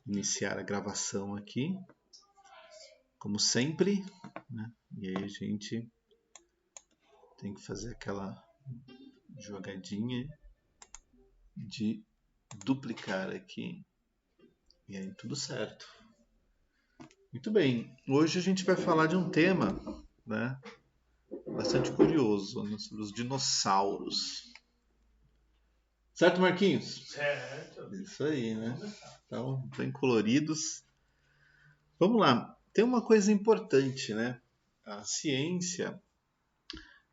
iniciar a gravação aqui, como sempre, né? E aí a gente tem que fazer aquela jogadinha de duplicar aqui, e aí tudo certo. Muito bem, hoje a gente vai falar de um tema, né, bastante curioso, né, sobre os dinossauros. Certo, Marquinhos? Certo. Isso aí, né? Então, bem coloridos. Vamos lá. Tem uma coisa importante, né? A ciência,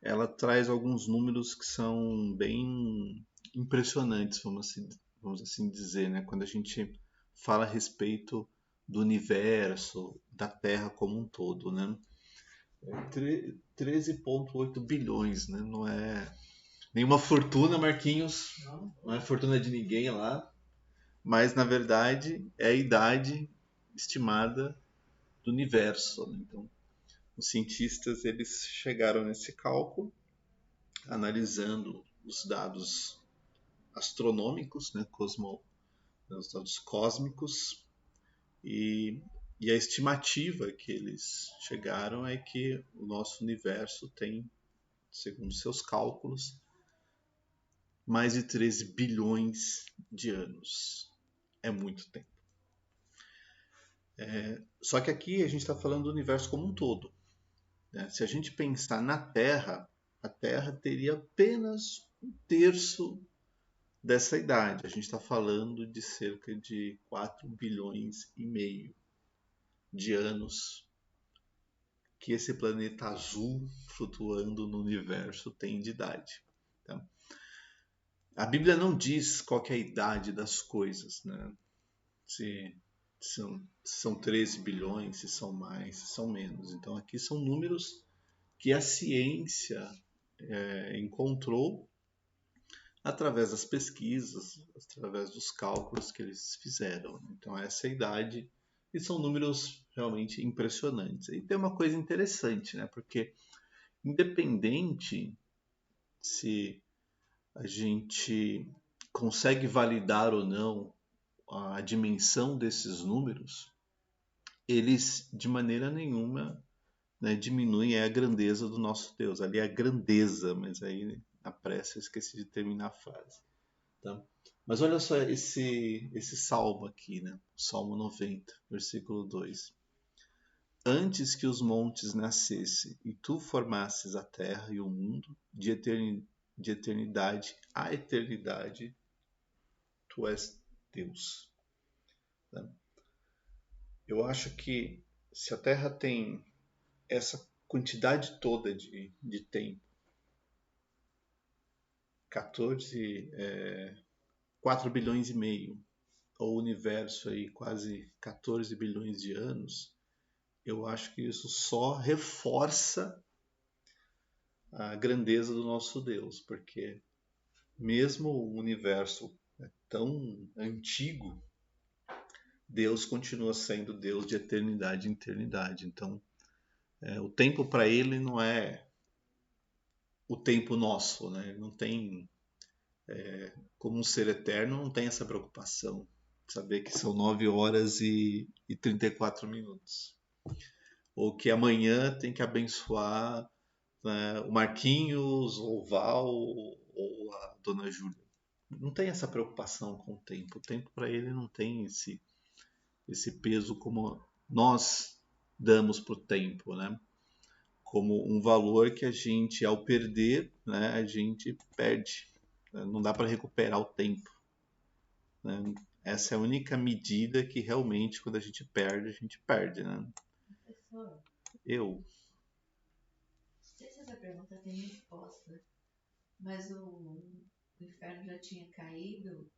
ela traz alguns números que são bem impressionantes, vamos assim dizer, né? Quando a gente fala a respeito do universo, da Terra como um todo, né? 13,8 bilhões, né? Não é nenhuma fortuna, Marquinhos. Não é fortuna de ninguém lá. Mas, na verdade, é a idade estimada do universo, né? Então, os cientistas eles chegaram nesse cálculo, analisando os dados astronômicos, né? Os dados cósmicos, e, e a estimativa que eles chegaram é que o nosso universo tem, segundo seus cálculos, mais de 13 bilhões de anos. É muito tempo. Só que aqui a gente está falando do universo como um todo, né? Se a gente pensar na Terra, a Terra teria apenas um terço dessa idade. A gente está falando de cerca de 4 bilhões e meio de anos que esse planeta azul flutuando no universo tem de idade. Tá? A Bíblia não diz qual que é a idade das coisas, né? Se são 13 bilhões, se são mais, se são menos. Então aqui são números que a ciência encontrou através das pesquisas, através dos cálculos que eles fizeram. Então essa é a idade, e são números realmente impressionantes. E tem uma coisa interessante, né? Porque independente se a gente consegue validar ou não a dimensão desses números, eles de maneira nenhuma, né, diminuem a grandeza do nosso Deus. Ali é a grandeza, mas aí na pressa eu esqueci de terminar a frase. Tá? Mas olha só esse salmo aqui, né? Salmo 90, versículo 2. Antes que os montes nascessem e tu formasses a terra e o mundo, de eternidade a eternidade, tu és Deus. Tá? Eu acho que se a terra tem essa quantidade toda de tempo, 4 bilhões e meio, ou o universo aí quase 14 bilhões de anos, eu acho que isso só reforça a grandeza do nosso Deus, porque mesmo o universo tão antigo, Deus continua sendo Deus de eternidade em eternidade. Então, o tempo para ele não é o tempo nosso, né? Ele não tem, como um ser eterno, não tem essa preocupação de saber que são 9 horas e 34 minutos. Ou que amanhã tem que abençoar, né, o Marquinhos, ou o Val, ou a Dona Júlia. Não tem essa preocupação com o tempo. O tempo para ele não tem esse peso como nós damos para o tempo, né? Como um valor que a gente, ao perder, né, a gente perde. Não dá para recuperar o tempo, né? Essa é a única medida que realmente, quando a gente perde, né? Professor, Eu. não sei se essa pergunta tem resposta, mas o inferno já tinha caído,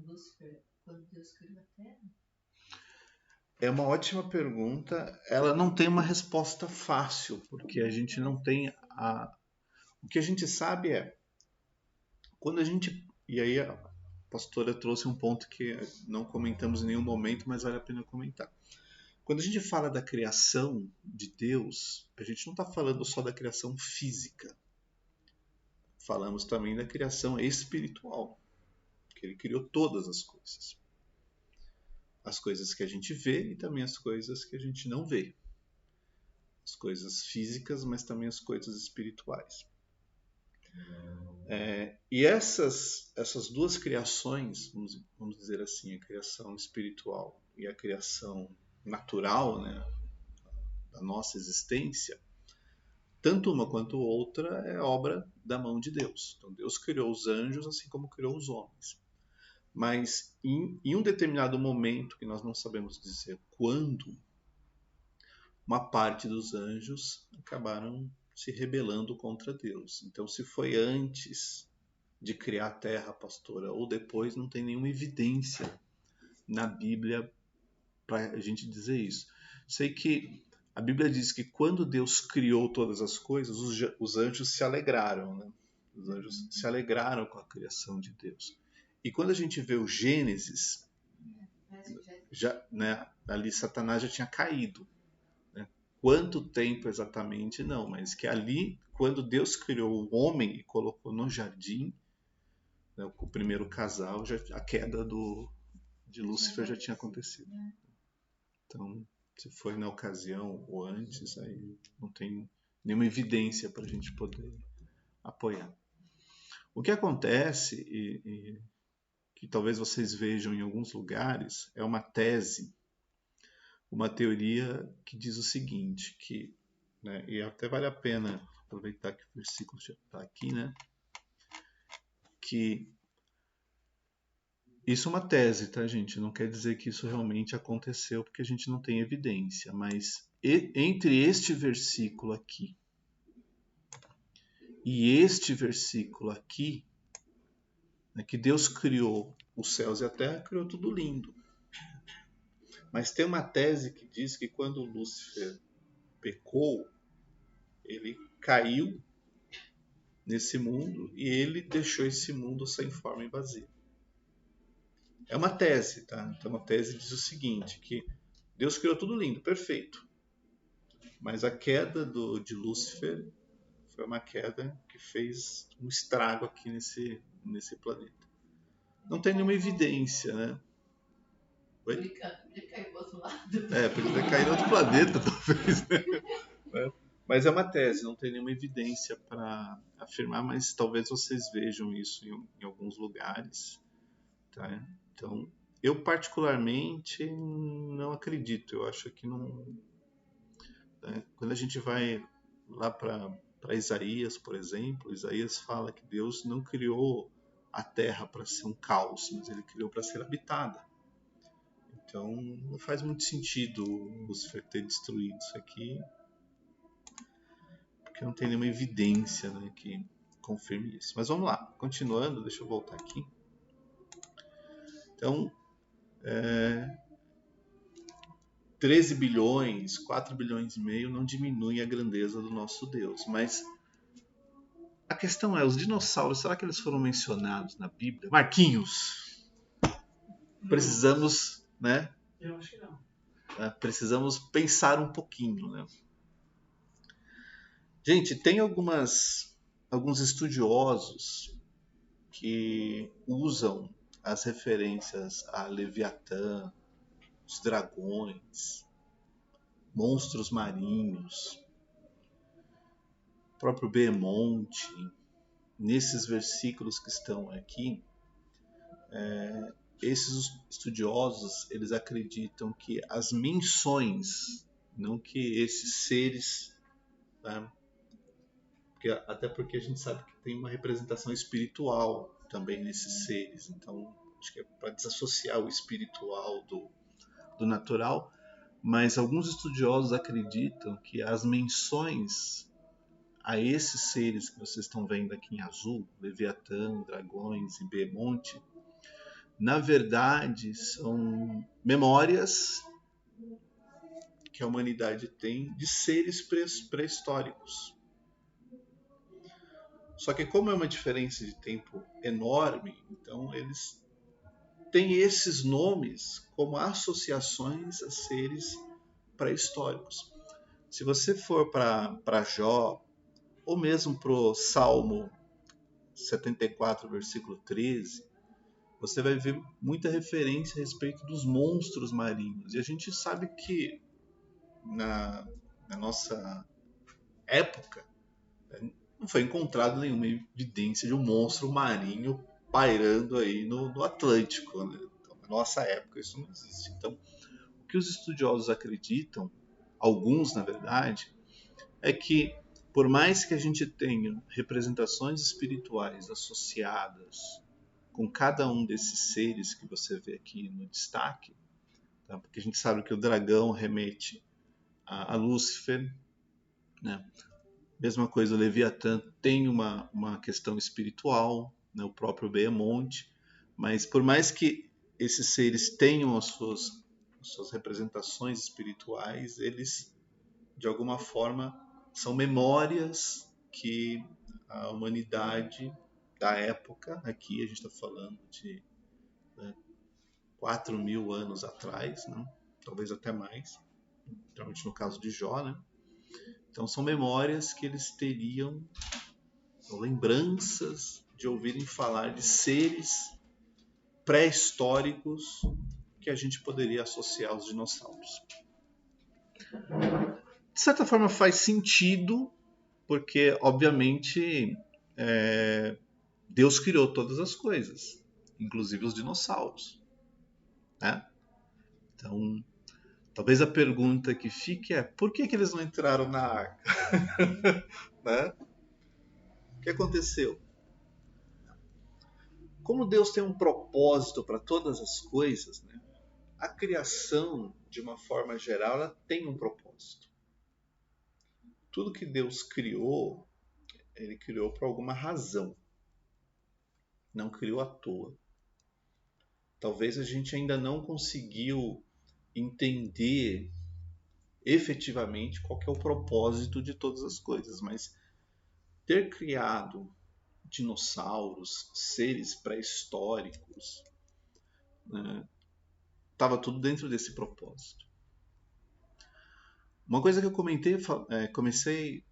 Lúcifer, quando Deus criou a Terra? É uma ótima pergunta. Ela não tem uma resposta fácil, porque a gente não tem a. O que a gente sabe é quando a gente. E aí a pastora trouxe um ponto que não comentamos em nenhum momento, mas vale a pena comentar. Quando a gente fala da criação de Deus, a gente não está falando só da criação física. Falamos também da criação espiritual, que ele criou todas as coisas. as coisas que a gente vê e também as coisas que a gente não vê. As coisas físicas, mas também as coisas espirituais. E essas duas criações, vamos dizer assim, a criação espiritual e a criação natural, né, da nossa existência, tanto uma quanto outra é obra da mão de Deus. Então Deus criou os anjos assim como criou os homens. Mas em um determinado momento, que nós não sabemos dizer quando, uma parte dos anjos acabaram se rebelando contra Deus. Então, se foi antes de criar a terra, pastora, ou depois, não tem nenhuma evidência na Bíblia para a gente dizer isso. Sei que a Bíblia diz que quando Deus criou todas as coisas, os anjos se alegraram, né? Os anjos se alegraram com a criação de Deus. E quando a gente vê o Gênesis, né, ali Satanás já tinha caído. Quanto tempo exatamente, não, mas que ali, quando Deus criou o homem e colocou no jardim, né, o primeiro casal, a queda de Lúcifer já tinha acontecido. Então, se foi na ocasião ou antes, aí não tem nenhuma evidência para a gente poder apoiar. O que acontece, e que talvez vocês vejam em alguns lugares, é uma tese, uma teoria que diz o seguinte, que, né, e até vale a pena aproveitar que o versículo já está aqui, né, que isso é uma tese, tá, gente? Não quer dizer que isso realmente aconteceu, porque a gente não tem evidência, mas entre este versículo aqui e este versículo aqui, né, que Deus criou os céus e a terra, criou tudo lindo. Mas tem uma tese que diz que quando Lúcifer pecou, ele caiu nesse mundo e ele deixou esse mundo sem forma e vazio. É uma tese, tá? Então a tese diz o seguinte, que Deus criou tudo lindo, perfeito. Mas a queda de Lúcifer foi uma queda que fez um estrago aqui nesse planeta. Não tem nenhuma evidência, né? Oi? Ele caiu pro outro lado. Podia ter caído em outro planeta, talvez, né? Mas é uma tese, não tem nenhuma evidência para afirmar, mas talvez vocês vejam isso em alguns lugares. Tá? Então, eu particularmente não acredito. Eu acho que não. Né? Quando a gente vai lá para Isaías, por exemplo, Isaías fala que Deus não criou a terra para ser um caos, mas ele criou para ser habitada. Então, não faz muito sentido Lúcifer ter destruído isso aqui, porque não tem nenhuma evidência, né, que confirme isso. Mas vamos lá, continuando, deixa eu voltar aqui. Então, 13 bilhões, 4 bilhões e meio não diminuem a grandeza do nosso Deus. Mas a questão é, os dinossauros, será que eles foram mencionados na Bíblia? Marquinhos, precisamos, né? Eu acho que não. Precisamos pensar um pouquinho, né? Gente, tem alguns estudiosos que usam as referências a Leviatã, os dragões, monstros marinhos, o próprio Behemonte, nesses versículos que estão aqui. Esses estudiosos, eles acreditam que as menções, não que esses seres, tá? Até porque a gente sabe que tem uma representação espiritual também nesses seres, então acho que é para desassociar o espiritual do natural, mas alguns estudiosos acreditam que as menções a esses seres que vocês estão vendo aqui em azul, Leviatã, dragões e Behemonte, na verdade são memórias que a humanidade tem de seres pré-históricos. Só que como é uma diferença de tempo enorme, então eles têm esses nomes como associações a seres pré-históricos. Se você for para Jó, ou mesmo para o Salmo 74, versículo 13, você vai ver muita referência a respeito dos monstros marinhos. E a gente sabe que na nossa época não foi encontrado nenhuma evidência de um monstro marinho pairando aí no Atlântico, né? Então, na nossa época isso não existe. Então, o que os estudiosos acreditam, alguns na verdade, é que por mais que a gente tenha representações espirituais associadas com cada um desses seres que você vê aqui no destaque, tá? Porque a gente sabe que o dragão remete a Lúcifer, né? Mesma coisa, o Leviatã tem uma questão espiritual, né? O próprio Behemonte, mas por mais que esses seres tenham as suas representações espirituais, eles de alguma forma são memórias que a humanidade da época, aqui a gente está falando de 4.000 anos atrás, né? Talvez até mais, principalmente no caso de Jó, né? Então são memórias que eles teriam, lembranças de ouvirem falar de seres pré-históricos que a gente poderia associar aos dinossauros. De certa forma faz sentido, porque obviamente Deus criou todas as coisas, inclusive os dinossauros, né? Então, talvez a pergunta que fique é: por que eles não entraram na arca? Né? O que aconteceu? Como Deus tem um propósito para todas as coisas, né? A criação, de uma forma geral, ela tem um propósito. Tudo que Deus criou, ele criou por alguma razão. Não criou à toa. Talvez a gente ainda não conseguiu entender efetivamente qual que é o propósito de todas as coisas, mas ter criado dinossauros, seres pré-históricos, né, estava tudo dentro desse propósito. Uma coisa que eu comecei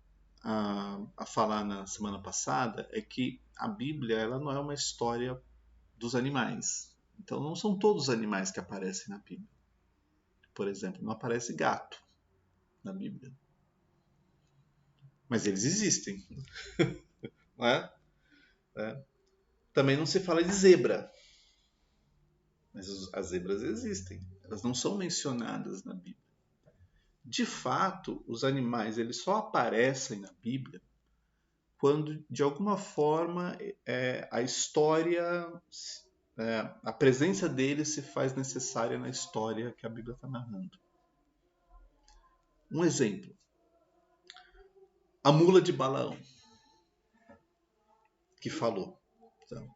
a falar na semana passada é que a Bíblia ela não é uma história dos animais. Então não são todos os animais que aparecem na Bíblia. Por exemplo, não aparece gato na Bíblia. Mas eles existem. Não é? Também não se fala de zebra. Mas as zebras existem. Elas não são mencionadas na Bíblia. De fato, os animais eles só aparecem na Bíblia quando, de alguma forma, a história, a presença deles se faz necessária na história que a Bíblia está narrando. Um exemplo. A mula de Balaão, que falou. Então,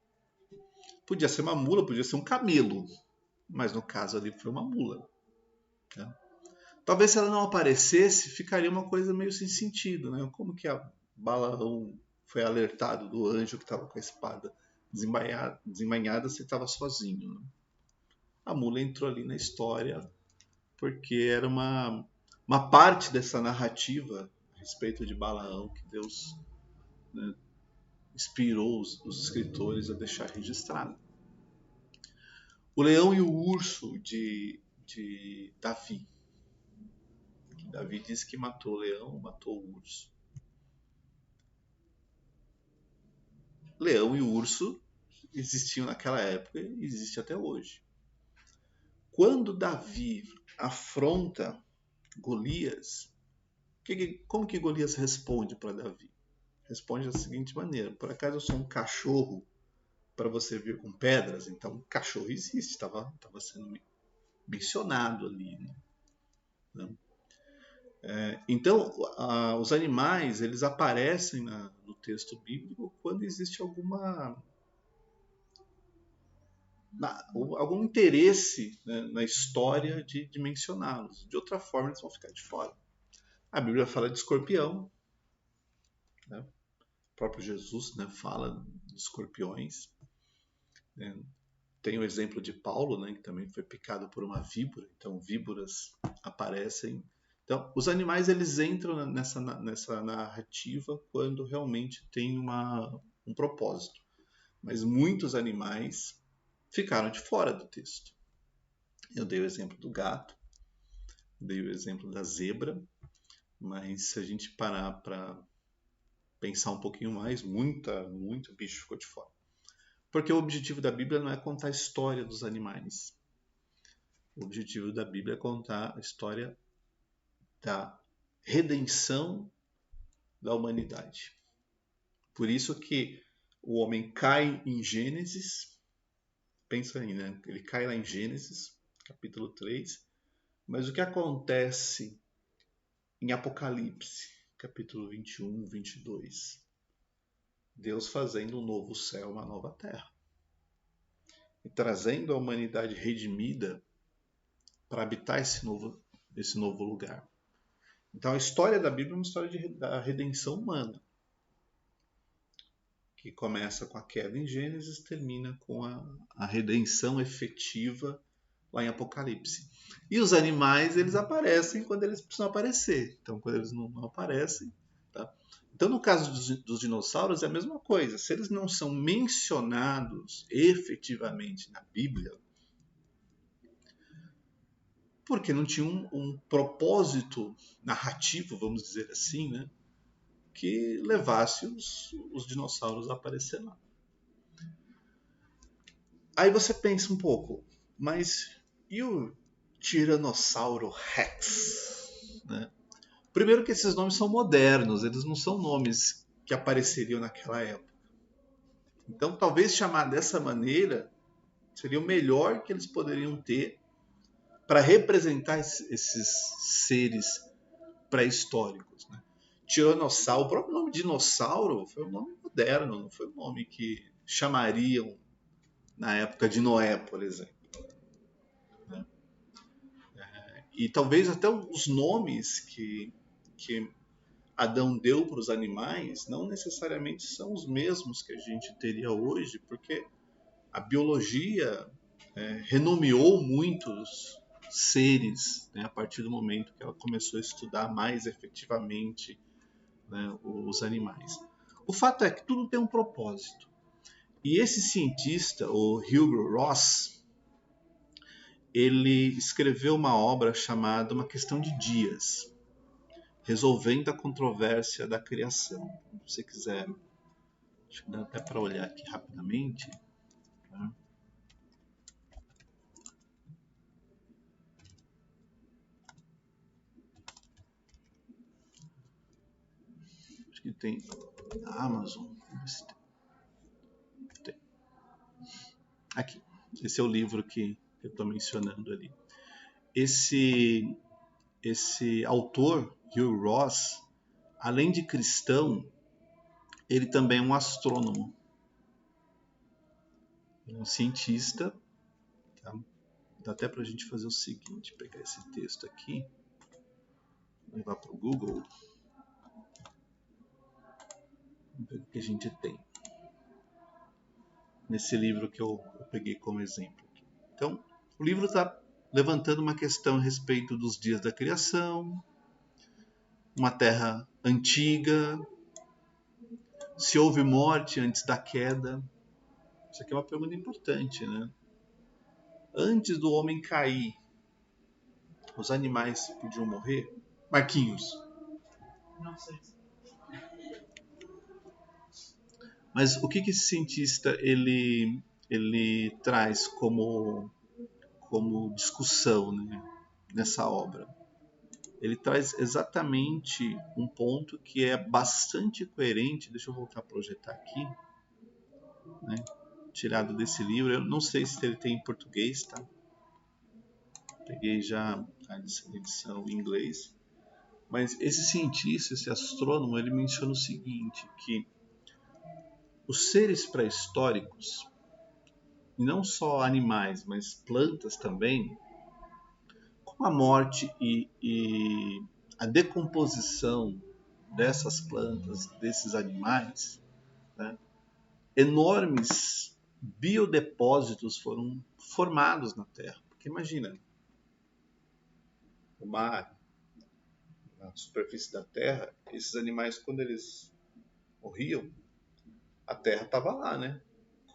podia ser uma mula, podia ser um camelo, mas no caso ali foi uma mula. Tá? Talvez se ela não aparecesse, ficaria uma coisa meio sem sentido, né? Como que a Balaão foi alertado do anjo que estava com a espada desembainhada se estava sozinho? Né? A mula entrou ali na história porque era uma parte dessa narrativa a respeito de Balaão que Deus, né, inspirou os escritores a deixar registrado. O leão e o urso de Davi. Davi disse que matou o leão, matou o urso. Leão e urso existiam naquela época e existem até hoje. Quando Davi afronta Golias, como que Golias responde para Davi? Responde da seguinte maneira: por acaso eu sou um cachorro para você vir com pedras? Então, cachorro existe, estava sendo mencionado ali. Né? Então, os animais eles aparecem no texto bíblico quando existe algum interesse, né, na história de mencioná-los. De outra forma, eles vão ficar de fora. A Bíblia fala de escorpião. Né? O próprio Jesus, né, fala de escorpiões. Né? Tem o exemplo de Paulo, né, que também foi picado por uma víbora. Então, víboras aparecem. Então, os animais eles entram nessa narrativa quando realmente tem um propósito. Mas muitos animais ficaram de fora do texto. Eu dei o exemplo do gato, dei o exemplo da zebra, mas se a gente parar para pensar um pouquinho mais, muito bicho ficou de fora. Porque o objetivo da Bíblia não é contar a história dos animais. O objetivo da Bíblia é contar a história da redenção da humanidade. Por isso que o homem cai em Gênesis, pensa aí, né? Ele cai lá em Gênesis, capítulo 3, mas o que acontece em Apocalipse, capítulo 21, 22? Deus fazendo um novo céu, uma nova terra. E trazendo a humanidade redimida para habitar esse novo lugar. Então a história da Bíblia é uma história da redenção humana, que começa com a queda em Gênesis, termina com a redenção efetiva lá em Apocalipse. E os animais, eles aparecem quando eles precisam aparecer. Então, quando eles não aparecem... Tá? Então, no caso dos dinossauros, é a mesma coisa. Se eles não são mencionados efetivamente na Bíblia, porque não tinha um propósito narrativo, vamos dizer assim, né, que levasse os dinossauros a aparecer lá. Aí você pensa um pouco, mas e o Tiranossauro Rex? Né? Primeiro que esses nomes são modernos, eles não são nomes que apareceriam naquela época. Então talvez chamar dessa maneira seria o melhor que eles poderiam ter para representar esses seres pré-históricos. Né? Tiranossauro, o próprio nome dinossauro foi um nome moderno, não foi um nome que chamariam na época de Noé, por exemplo. Né? E talvez até os nomes que Adão deu para os animais não necessariamente são os mesmos que a gente teria hoje, porque a biologia renomeou muitos seres, né, a partir do momento que ela começou a estudar mais efetivamente, né, os animais. O fato é que tudo tem um propósito. E esse cientista, o Hugo Ross, ele escreveu uma obra chamada Uma Questão de Dias, resolvendo a controvérsia da criação. Se você quiser, acho que dá até para olhar aqui rapidamente. Tá? Acho que tem na Amazon. Tem. Aqui. Esse é o livro que eu estou mencionando ali. Esse autor, Hugh Ross, além de cristão, ele também é um astrônomo. Ele é um cientista. Tá? Dá até para a gente fazer o seguinte, pegar esse texto aqui, levar para o Google. Vamos ver o que a gente tem nesse livro que eu peguei como exemplo. Então, o livro está levantando uma questão a respeito dos dias da criação, uma terra antiga, se houve morte antes da queda. Isso aqui é uma pergunta importante, né? Antes do homem cair, os animais podiam morrer? Marquinhos. Não sei. Mas o que esse cientista ele traz como discussão, né, nessa obra? Ele traz exatamente um ponto que é bastante coerente. Deixa eu voltar a projetar aqui, né, tirado desse livro. Eu não sei se ele tem em português, tá? Peguei já a edição em inglês. Mas esse cientista, esse astrônomo, ele menciona o seguinte, que os seres pré-históricos, e não só animais, mas plantas também, com a morte e a decomposição dessas plantas, desses animais, né, enormes biodepósitos foram formados na Terra. Porque imagina, o mar, na superfície da Terra, esses animais, quando eles morriam, a Terra estava lá, né?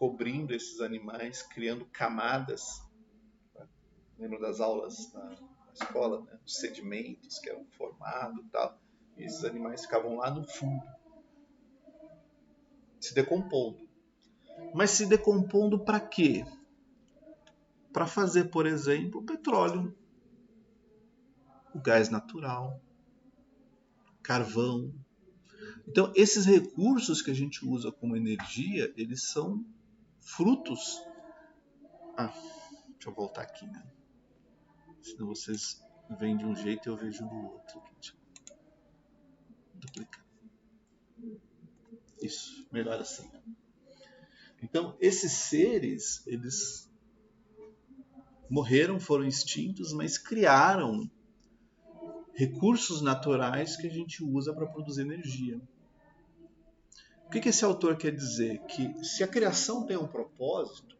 cobrindo esses animais, criando camadas. Lembra das aulas na escola, né? Os sedimentos que eram formados e tal. E esses animais ficavam lá no fundo, se decompondo. Mas se decompondo para quê? Para fazer, por exemplo, o petróleo, o gás natural, carvão. Então, esses recursos que a gente usa como energia, eles são frutos. Deixa eu voltar aqui, né? Senão vocês veem de um jeito e eu vejo do outro. Deixa eu duplicar. Isso, melhor assim. Então, esses seres, eles morreram, foram extintos, mas criaram recursos naturais que a gente usa para produzir energia. O que esse autor quer dizer? Que se a criação tem um propósito,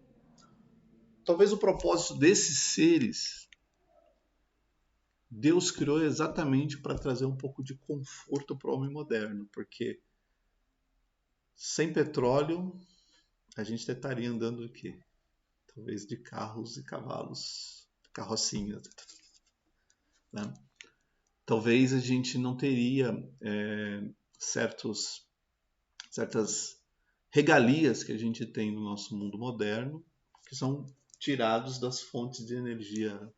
talvez o propósito desses seres, Deus criou exatamente para trazer um pouco de conforto para o homem moderno, porque sem petróleo a gente estaria andando o quê? Talvez de carros e cavalos, carrocinhas, né? Talvez a gente não teria certas regalias que a gente tem no nosso mundo moderno, que são tirados das fontes de energia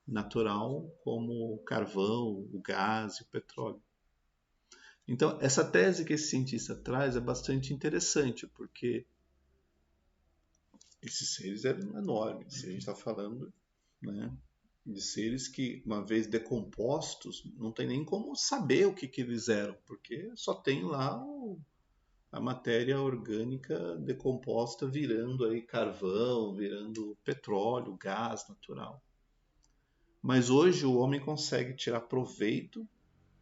natural, como o carvão, o gás e o petróleo. Então, essa tese que esse cientista traz é bastante interessante, porque esses seres eram enormes. A gente está falando, né, de seres que, uma vez decompostos, não tem nem como saber o que eles eram, porque só tem lá a matéria orgânica decomposta virando aí carvão, virando petróleo, gás natural. Mas hoje o homem consegue tirar proveito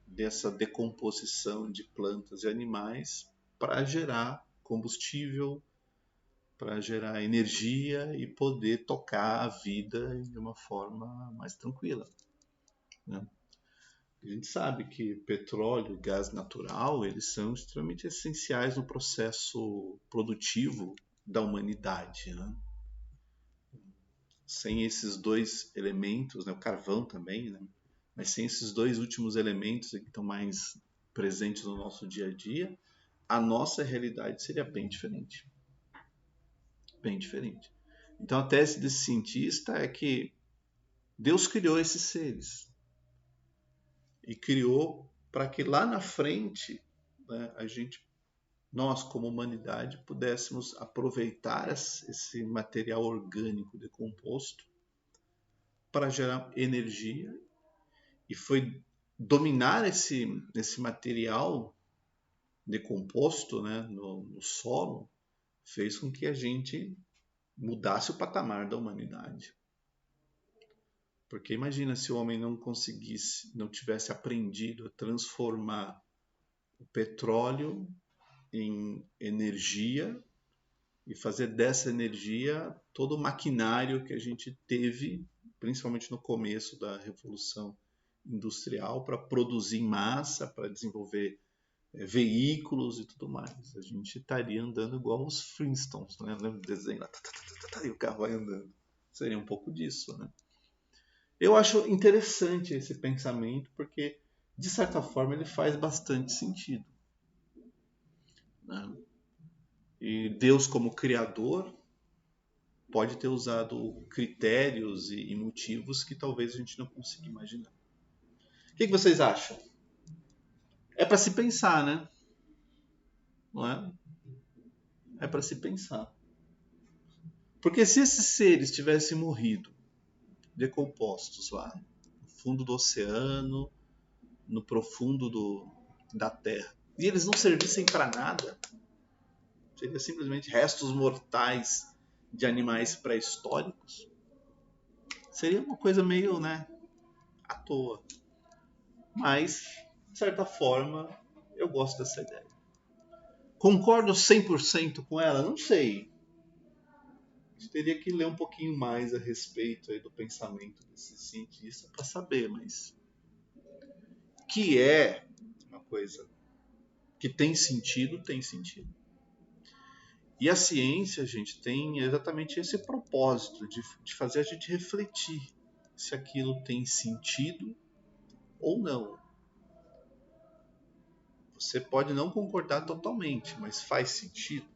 dessa decomposição de plantas e animais para gerar combustível, para gerar energia e poder tocar a vida de uma forma mais tranquila, né? A gente sabe que petróleo e gás natural, eles são extremamente essenciais no processo produtivo da humanidade, né? Sem esses dois elementos, né, o carvão também, né? Mas sem esses dois últimos elementos que estão mais presentes no nosso dia a dia, a nossa realidade seria bem diferente. Bem diferente. Então a tese desse cientista é que Deus criou esses seres e criou para que lá na frente, né, nós como humanidade pudéssemos aproveitar esse material orgânico decomposto para gerar energia, e foi dominar esse material decomposto, né, no solo, fez com que a gente mudasse o patamar da humanidade. Porque imagina se o homem não tivesse aprendido a transformar o petróleo em energia e fazer dessa energia todo o maquinário que a gente teve, principalmente no começo da Revolução Industrial, para produzir em massa, para desenvolver veículos e tudo mais. A gente estaria andando igual os Flintstones, né? Lembra do desenho lá? E o carro vai andando. Seria um pouco disso, né? Eu acho interessante esse pensamento, porque, de certa forma, ele faz bastante sentido, né? E Deus, como criador, pode ter usado critérios e motivos que talvez a gente não consiga imaginar. O que vocês acham? É para se pensar, né? Não é? É para se pensar. Porque se esses seres tivessem morrido, decompostos lá, no fundo do oceano, no profundo da Terra, e eles não servissem para nada, seria simplesmente restos mortais de animais pré-históricos, seria uma coisa meio, né, à toa. Mas, de certa forma, eu gosto dessa ideia. Concordo 100% com ela? Não sei. A gente teria que ler um pouquinho mais a respeito aí do pensamento desse cientista para saber, mas que é uma coisa que tem sentido, tem sentido. E a ciência, gente, tem exatamente esse propósito de fazer a gente refletir se aquilo tem sentido ou não. Você pode não concordar totalmente, mas faz sentido?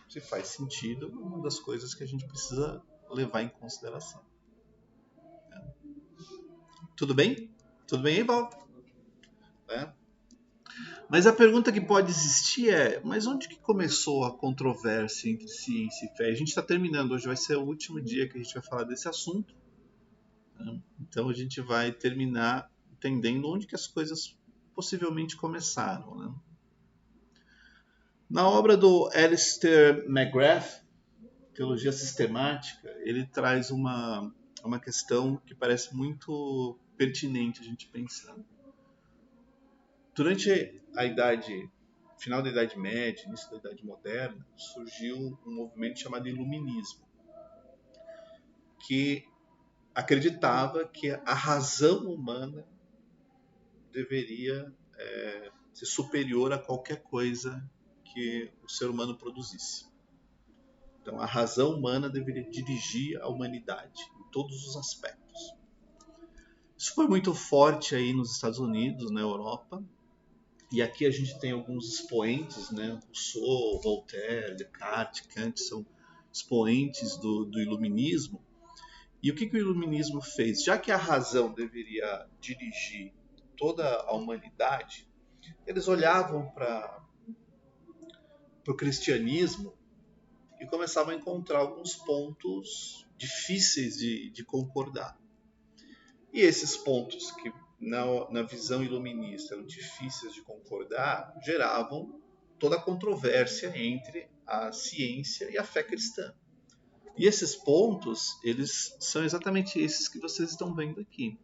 Se faz sentido, é uma das coisas que a gente precisa levar em consideração. Tudo bem? Tudo bem aí, Val? É. Mas a pergunta que pode existir é: mas onde que começou a controvérsia entre ciência e fé? A gente está terminando, hoje vai ser o último dia que a gente vai falar desse assunto. Né? Então a gente vai terminar entendendo onde que as coisas possivelmente começaram. Né? Na obra do Alistair McGrath, Teologia Sistemática, ele traz uma questão que parece muito pertinente a gente pensar. Durante a final da Idade Média, início da Idade Moderna, surgiu um movimento chamado Iluminismo, que acreditava que a razão humana deveria ser superior a qualquer coisa que o ser humano produzisse. Então, a razão humana deveria dirigir a humanidade em todos os aspectos. Isso foi muito forte aí nos Estados Unidos, na Europa, e aqui a gente tem alguns expoentes, né? Rousseau, Voltaire, Descartes, Kant são expoentes do iluminismo. E o que o iluminismo fez? Já que a razão deveria dirigir toda a humanidade, eles olhavam para o cristianismo e começavam a encontrar alguns pontos difíceis de concordar. E esses pontos que na visão iluminista eram difíceis de concordar, geravam toda a controvérsia entre a ciência e a fé cristã. E esses pontos, eles são exatamente esses que vocês estão vendo aqui.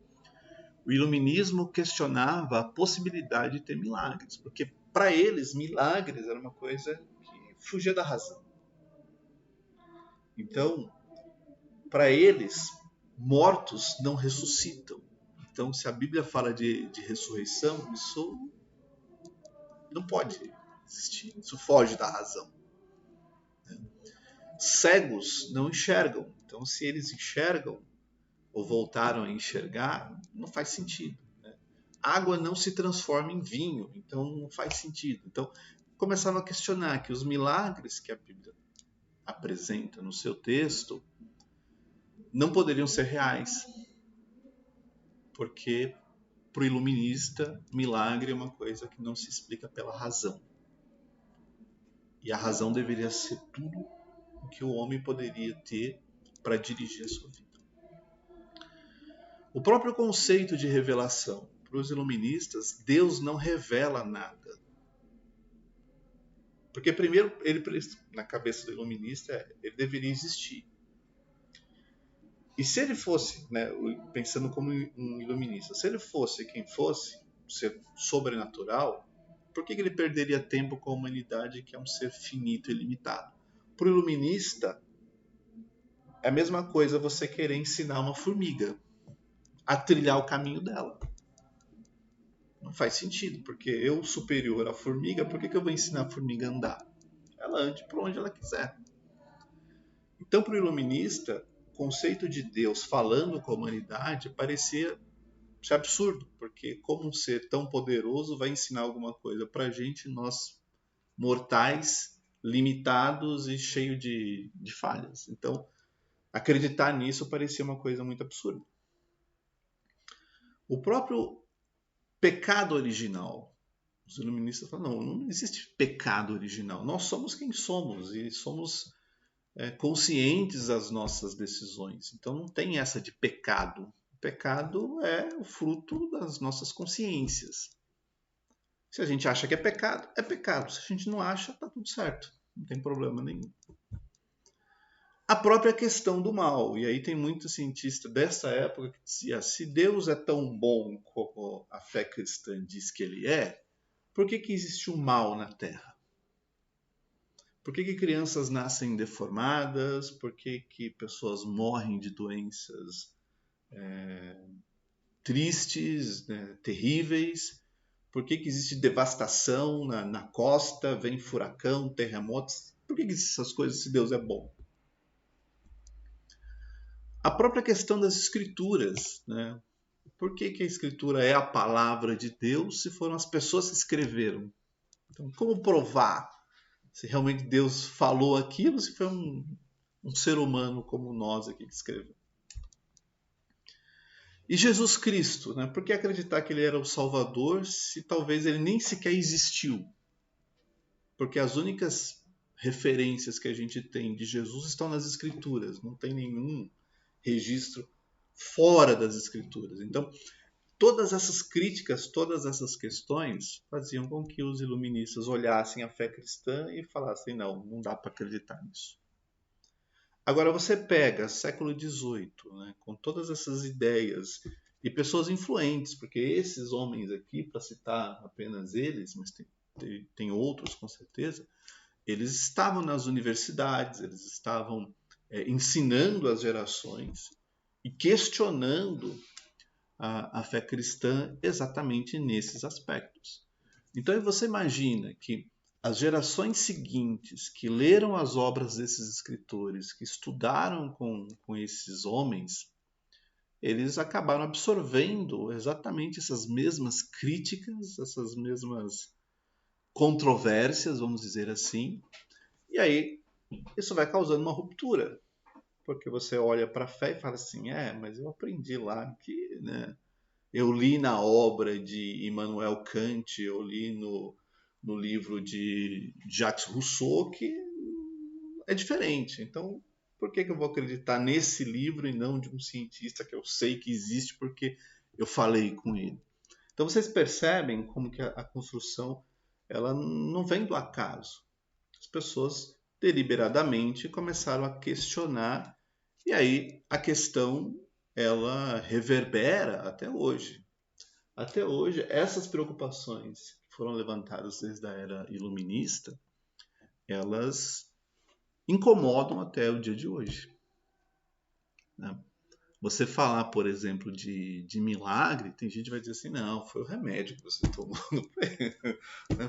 O iluminismo questionava a possibilidade de ter milagres, porque para eles milagres era uma coisa que fugia da razão. Então, para eles, mortos não ressuscitam. Então, se a Bíblia fala de ressurreição, isso não pode existir. Isso foge da razão. Cegos não enxergam. Então, se eles enxergam ou voltaram a enxergar, não faz sentido. Água não se transforma em vinho, então não faz sentido. Então, começaram a questionar que os milagres que a Bíblia apresenta no seu texto não poderiam ser reais, porque para o iluminista, milagre é uma coisa que não se explica pela razão. E a razão deveria ser tudo o que o homem poderia ter para dirigir a sua vida. O próprio conceito de revelação. Para os iluministas, Deus não revela nada. Porque primeiro, ele, na cabeça do iluminista, ele deveria existir. E se ele fosse, né, pensando como um iluminista, se ele fosse quem fosse, um ser sobrenatural, por que ele perderia tempo com a humanidade, que é um ser finito e limitado? Para o iluminista, é a mesma coisa você querer ensinar uma formiga a trilhar o caminho dela. Não faz sentido, porque eu, superior à formiga, por que eu vou ensinar a formiga a andar? Ela ande por onde ela quiser. Então, para o iluminista, o conceito de Deus falando com a humanidade parecia ser absurdo, porque como um ser tão poderoso vai ensinar alguma coisa para a gente, nós mortais, limitados e cheios de falhas. Então, acreditar nisso parecia uma coisa muito absurda. O próprio pecado original, os iluministas falam, não existe pecado original. Nós somos quem somos e somos conscientes das nossas decisões. Então não tem essa de pecado. O pecado é o fruto das nossas consciências. Se a gente acha que é pecado, é pecado. Se a gente não acha, está tudo certo. Não tem problema nenhum. A própria questão do mal. E aí tem muito cientista dessa época que dizia, se Deus é tão bom como a fé cristã diz que ele é, por que existe o mal na Terra? Por que crianças nascem deformadas? Por que pessoas morrem de doenças tristes, né, terríveis? Por que existe devastação na costa, vem furacão, terremotos? Por que essas coisas, se Deus é bom? A própria questão das escrituras, né? Por que a escritura é a palavra de Deus se foram as pessoas que escreveram? Então, como provar se realmente Deus falou aquilo, se foi um ser humano como nós aqui que escreveu? E Jesus Cristo, né? Por que acreditar que ele era o Salvador se talvez ele nem sequer existiu? Porque as únicas referências que a gente tem de Jesus estão nas Escrituras, não tem nenhum registro fora das Escrituras. Então, todas essas críticas, todas essas questões faziam com que os iluministas olhassem a fé cristã e falassem: não dá para acreditar nisso. Agora você pega século XVIII, né, com todas essas ideias e pessoas influentes, porque esses homens aqui, para citar apenas eles, mas tem outros com certeza, eles estavam nas universidades, eles estavam ensinando as gerações e questionando a fé cristã exatamente nesses aspectos. Então você imagina que as gerações seguintes que leram as obras desses escritores, que estudaram com esses homens, eles acabaram absorvendo exatamente essas mesmas críticas, essas mesmas controvérsias, vamos dizer assim, e aí isso vai causando uma ruptura, porque você olha para a fé e fala assim, mas eu aprendi lá que, né, eu li na obra de Immanuel Kant, eu li no livro de Jacques Rousseau, que é diferente. Então, por que eu vou acreditar nesse livro e não de um cientista que eu sei que existe porque eu falei com ele? Então, vocês percebem como que a construção ela não vem do acaso. As pessoas deliberadamente começaram a questionar e aí a questão ela reverbera até hoje. Até hoje, essas preocupações que foram levantadas desde a era iluminista, elas incomodam até o dia de hoje. Né? Você falar, por exemplo, de milagre, tem gente que vai dizer assim, não, foi o remédio que você tomou,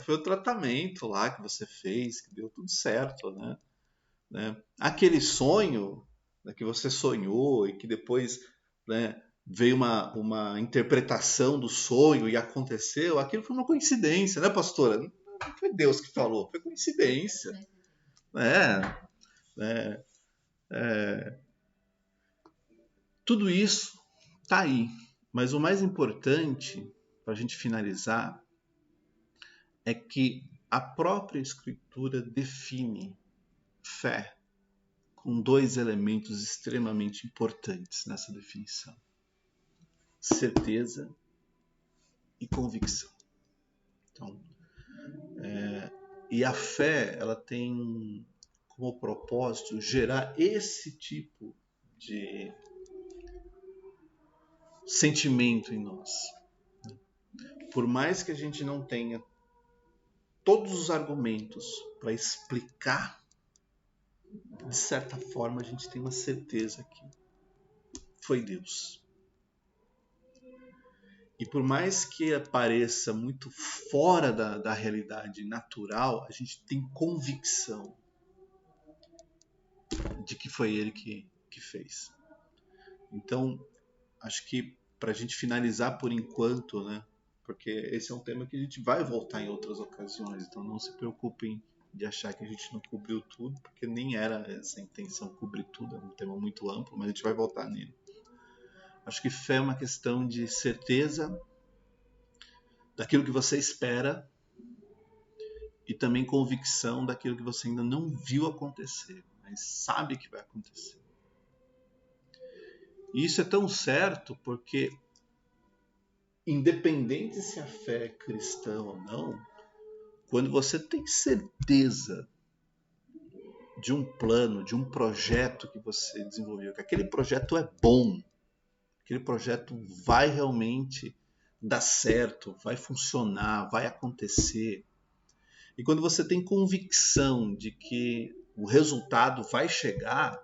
foi o tratamento lá que você fez, que deu tudo certo, né? Aquele sonho, né, que você sonhou e que depois, né, veio uma interpretação do sonho e aconteceu, aquilo foi uma coincidência, né, pastora? Não foi Deus que falou, foi coincidência. É, tudo isso está aí. Mas o mais importante, para a gente finalizar, é que a própria Escritura define fé com dois elementos extremamente importantes nessa definição: certeza e convicção. Então, e a fé, ela tem como propósito gerar esse tipo de sentimento em nós. Por mais que a gente não tenha todos os argumentos para explicar, de certa forma a gente tem uma certeza que foi Deus. E por mais que pareça muito fora da realidade natural, a gente tem convicção de que foi Ele que fez. Então, acho que para a gente finalizar por enquanto, né? Porque esse é um tema que a gente vai voltar em outras ocasiões, então não se preocupem de achar que a gente não cobriu tudo, porque nem era essa a intenção cobrir tudo, é um tema muito amplo, mas a gente vai voltar nele. Acho que fé é uma questão de certeza daquilo que você espera e também convicção daquilo que você ainda não viu acontecer, mas sabe que vai acontecer. E isso é tão certo porque, independente se a fé é cristã ou não, quando você tem certeza de um plano, de um projeto que você desenvolveu, que aquele projeto é bom, aquele projeto vai realmente dar certo, vai funcionar, vai acontecer. E quando você tem convicção de que o resultado vai chegar,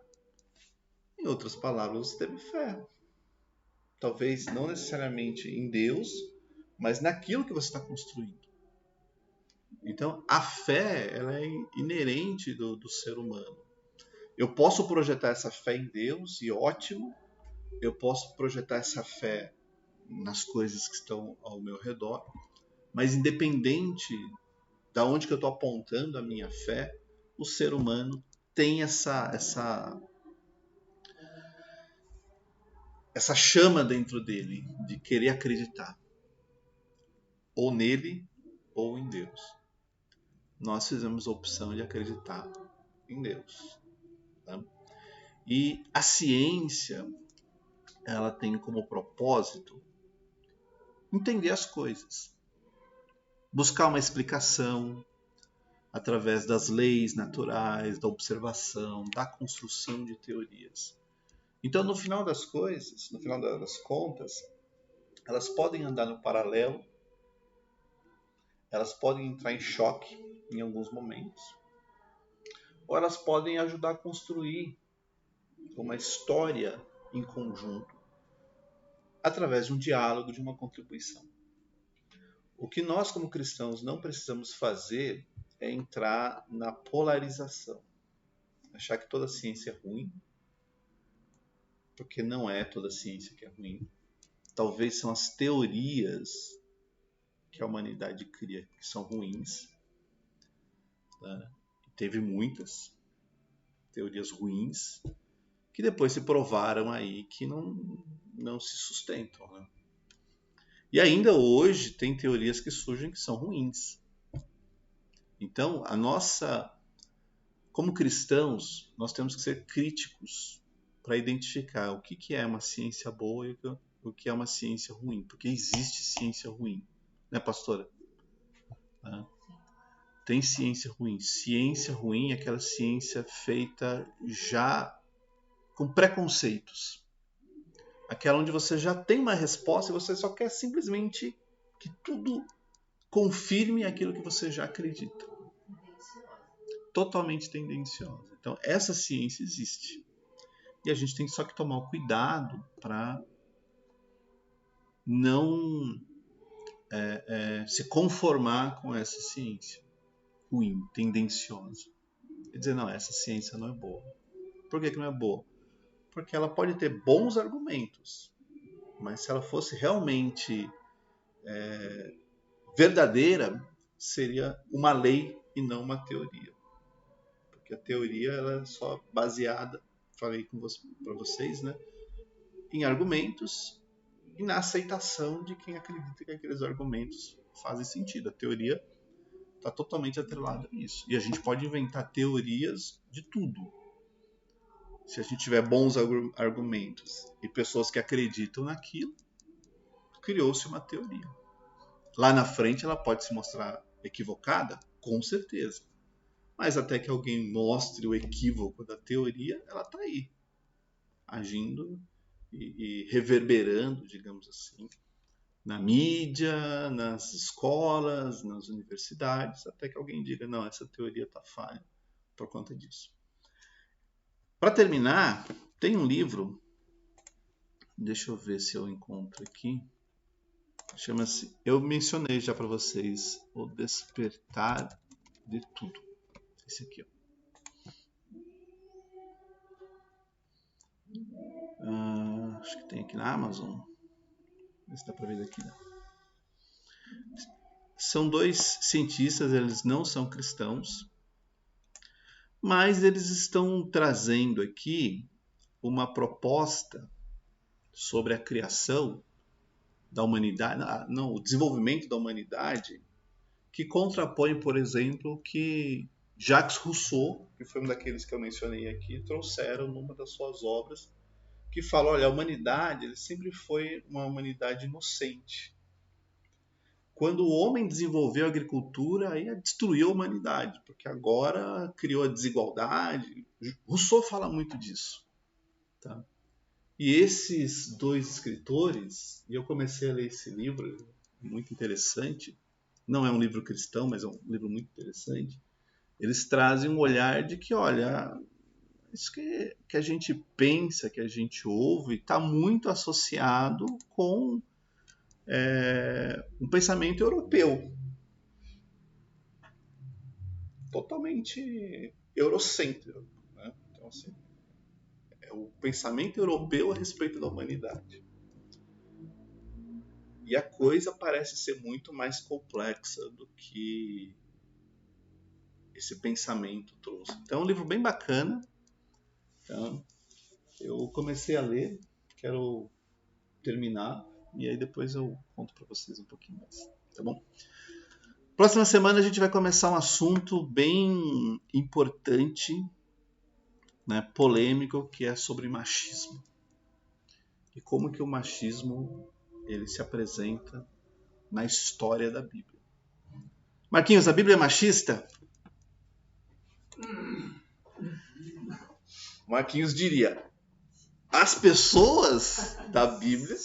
em outras palavras, você teve fé. Talvez não necessariamente em Deus, mas naquilo que você está construindo. Então, a fé ela é inerente do ser humano. Eu posso projetar essa fé em Deus, e ótimo. Eu posso projetar essa fé nas coisas que estão ao meu redor. Mas independente da onde que eu estou apontando a minha fé, o ser humano tem essa chama dentro dele de querer acreditar, ou nele ou em Deus. Nós fizemos a opção de acreditar em Deus. Tá? E a ciência, ela tem como propósito entender as coisas, buscar uma explicação através das leis naturais, da observação, da construção de teorias. Então, no final das coisas, no final das contas, elas podem andar no paralelo, elas podem entrar em choque em alguns momentos, ou elas podem ajudar a construir uma história em conjunto, através de um diálogo, de uma contribuição. O que nós, como cristãos, não precisamos fazer é entrar na polarização. Achar que toda ciência é ruim, porque não é toda ciência que é ruim. Talvez são as teorias que a humanidade cria que são ruins. Tá? Teve muitas teorias ruins que depois se provaram aí que não se sustentam. Né? E ainda hoje tem teorias que surgem que são ruins. Então, como cristãos, nós temos que ser críticos para identificar o que é uma ciência boa e o que é uma ciência ruim, porque existe ciência ruim, né, pastora? Tem ciência ruim. Ciência ruim é aquela ciência feita já com preconceitos. Aquela onde você já tem uma resposta e você só quer simplesmente que tudo confirme aquilo que você já acredita. Totalmente tendenciosa. Então, essa ciência existe. E a gente tem só que tomar o cuidado para não se conformar com essa ciência ruim, tendenciosa. E dizer, não, essa ciência não é boa. Por que não é boa? Porque ela pode ter bons argumentos, mas se ela fosse realmente verdadeira, seria uma lei e não uma teoria. Porque a teoria ela é só baseada, falei para vocês, né, em argumentos e na aceitação de quem acredita que aqueles argumentos fazem sentido. A teoria está totalmente atrelada a isso. E a gente pode inventar teorias de tudo. Se a gente tiver bons argumentos e pessoas que acreditam naquilo, criou-se uma teoria. Lá na frente ela pode se mostrar equivocada, com certeza. Mas até que alguém mostre o equívoco da teoria, ela está aí, agindo e reverberando, digamos assim, na mídia, nas escolas, nas universidades, até que alguém diga, não, essa teoria está falha por conta disso. Para terminar, tem um livro, deixa eu ver se eu encontro aqui, chama-se, eu mencionei já para vocês, O Despertar de Tudo. Esse aqui, ó. Acho que tem aqui na Amazon. Vê se dá para ver daqui. Né? São dois cientistas, eles não são cristãos, mas eles estão trazendo aqui uma proposta sobre a criação da humanidade, não, o desenvolvimento da humanidade, que contrapõe, por exemplo, que Jacques Rousseau, que foi um daqueles que eu mencionei aqui, trouxeram numa das suas obras, que fala, olha, a humanidade ele sempre foi uma humanidade inocente. Quando o homem desenvolveu a agricultura, aí destruiu a humanidade, porque agora criou a desigualdade. Rousseau fala muito disso. Tá? E esses dois escritores, e eu comecei a ler esse livro, muito interessante, não é um livro cristão, mas é um livro muito interessante, eles trazem um olhar de que, olha, isso que a gente pensa, que a gente ouve, está muito associado com um pensamento europeu. totalmente eurocêntrico, né? Então, assim, é o pensamento europeu a respeito da humanidade. E a coisa parece ser muito mais complexa do que esse pensamento trouxe. Então é um livro bem bacana. Então, eu comecei a ler, quero terminar, e aí depois eu conto para vocês um pouquinho mais, tá bom? Próxima semana a gente vai começar um assunto bem importante, né, polêmico, que é sobre machismo. E como que o machismo ele se apresenta na história da Bíblia. Marquinhos, a Bíblia é machista? Marquinhos diria, as pessoas da Bíblia,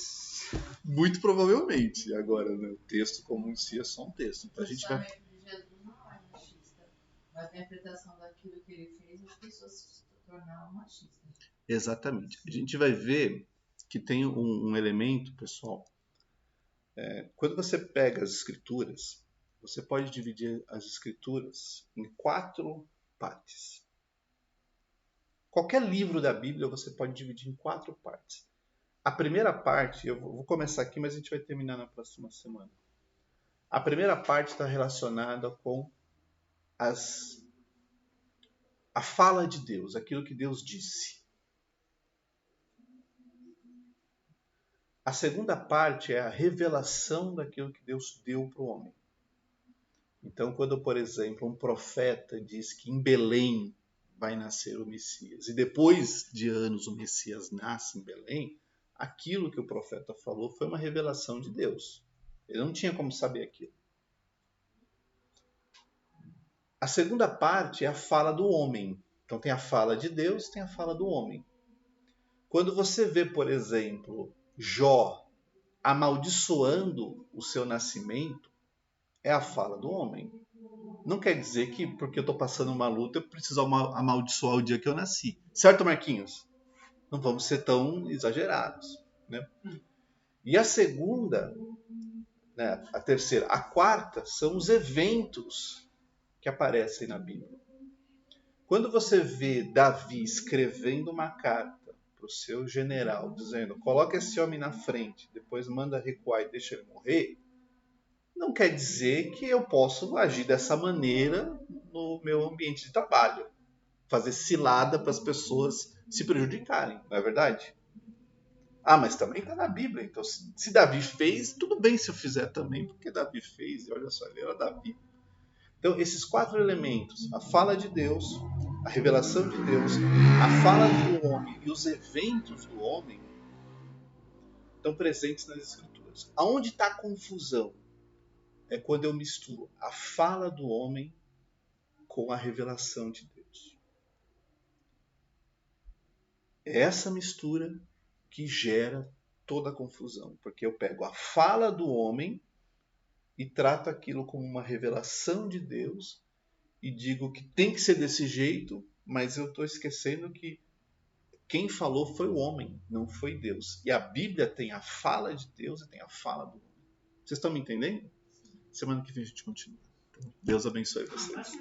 muito provavelmente. Agora, né, o texto como em si é só um texto. Então a gente vai... Jesus não é machista, mas na interpretação daquilo que ele fez, as pessoas se tornaram machistas. Exatamente. A gente vai ver que tem um elemento, pessoal. Quando você pega as escrituras, você pode dividir as escrituras em 4 partes. Qualquer livro da Bíblia você pode dividir em 4 partes. A primeira parte, eu vou começar aqui, mas a gente vai terminar na próxima semana. A primeira parte está relacionada com a fala de Deus, aquilo que Deus disse. A segunda parte é a revelação daquilo que Deus deu para o homem. Então, quando, por exemplo, um profeta diz que em Belém vai nascer o Messias, e depois de anos o Messias nasce em Belém, aquilo que o profeta falou foi uma revelação de Deus. Ele não tinha como saber aquilo. A segunda parte é a fala do homem. Então tem a fala de Deus, tem a fala do homem. Quando você vê, por exemplo, Jó amaldiçoando o seu nascimento, é a fala do homem. Não quer dizer que porque eu estou passando uma luta eu preciso amaldiçoar o dia que eu nasci. Certo, Marquinhos? Não vamos ser tão exagerados, né? E a segunda, né, a terceira, a quarta são os eventos que aparecem na Bíblia. Quando você vê Davi escrevendo uma carta para o seu general, dizendo, coloca esse homem na frente, depois manda recuar e deixa ele morrer, não quer dizer que eu posso agir dessa maneira no meu ambiente de trabalho. Fazer cilada para as pessoas se prejudicarem, não é verdade? Ah, mas também está na Bíblia. Então, se Davi fez, tudo bem se eu fizer também, porque Davi fez, e olha só, ele era Davi. Então, esses 4 elementos, a fala de Deus, a revelação de Deus, a fala do homem e os eventos do homem, estão presentes nas Escrituras. Aonde está a confusão? É quando eu misturo a fala do homem com a revelação de Deus. É essa mistura que gera toda a confusão, porque eu pego a fala do homem e trato aquilo como uma revelação de Deus e digo que tem que ser desse jeito, mas eu estou esquecendo que quem falou foi o homem, não foi Deus. E a Bíblia tem a fala de Deus e tem a fala do homem. Vocês estão me entendendo? Semana que vem a gente continua. Então, Deus abençoe vocês.